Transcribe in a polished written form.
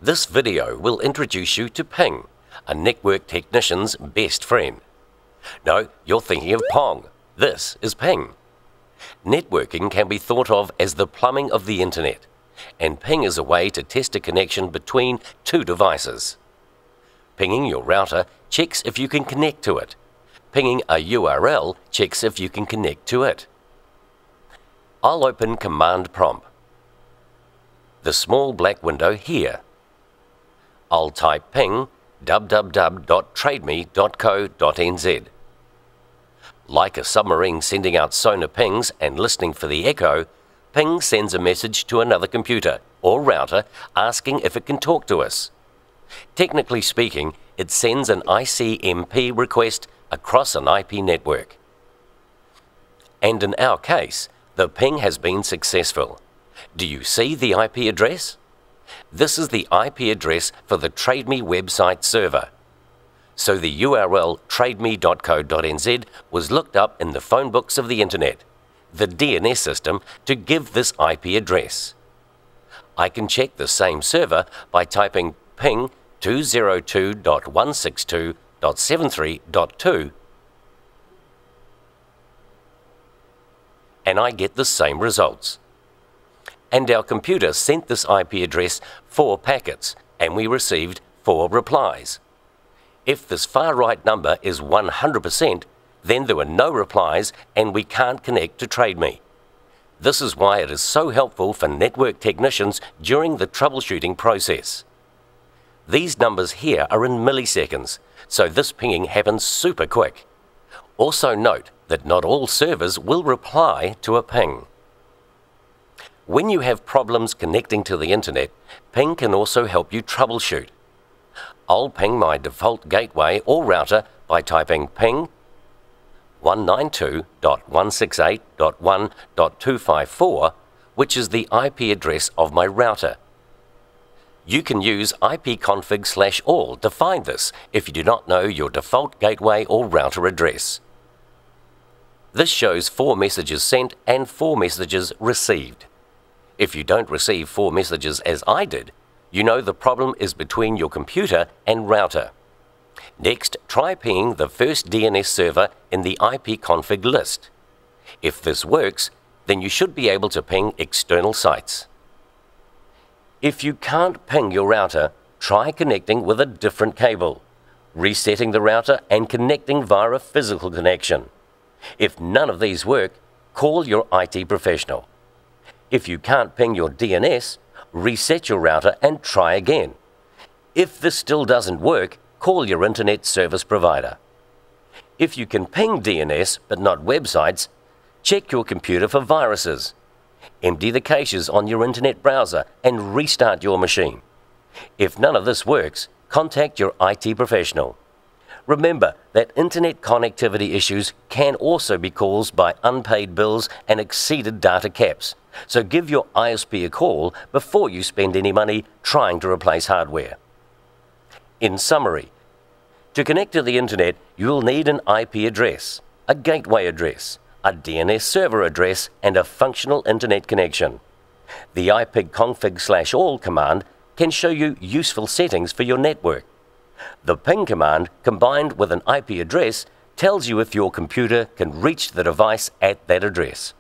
This video will introduce you to Ping, a network technician's best friend. No, you're thinking of Pong. This is Ping. Networking can be thought of as the plumbing of the internet, and Ping is a way to test a connection between two devices. Pinging your router checks if you can connect to it. Pinging a URL checks if you can connect to it. I'll open Command Prompt. The small black window here. I'll type ping www.trademe.co.nz. Like a submarine sending out sonar pings and listening for the echo, Ping sends a message to another computer or router asking if it can talk to us. Technically speaking, it sends an ICMP request across an IP network. And in our case, the ping has been successful. Do you see the IP address? This is the IP address for the TradeMe website server. So the URL trademe.co.nz was looked up in the phone books of the internet, the DNS system, to give this IP address. I can check the same server by typing ping 202.162.73.2 and I get the same results. And our computer sent this IP address 4 packets, and we received 4 replies. If this far right number is 100%, then there were no replies and we can't connect to TradeMe. This is why it is so helpful for network technicians during the troubleshooting process. These numbers here are in milliseconds, so this pinging happens super quick. Also note that not all servers will reply to a ping. When you have problems connecting to the internet, Ping can also help you troubleshoot. I'll ping my default gateway or router by typing ping 192.168.1.254, which is the IP address of my router. You can use ipconfig/all to find this if you do not know your default gateway or router address. This shows 4 messages sent and 4 messages received. If you don't receive 4 messages as I did, you know the problem is between your computer and router. Next, try pinging the first DNS server in the ipconfig list. If this works, then you should be able to ping external sites. If you can't ping your router, try connecting with a different cable, resetting the router and connecting via a physical connection. If none of these work, call your IT professional. If you can't ping your DNS, reset your router and try again. If this still doesn't work, call your internet service provider. If you can ping DNS but not websites, check your computer for viruses. Empty the caches on your internet browser and restart your machine. If none of this works, contact your IT professional. Remember that internet connectivity issues can also be caused by unpaid bills and exceeded data caps, so give your ISP a call before you spend any money trying to replace hardware. In summary, to connect to the internet, you'll need an IP address, a gateway address, a DNS server address, and a functional internet connection. The ipconfig/all command can show you useful settings for your network. The ping command, combined with an IP address, tells you if your computer can reach the device at that address.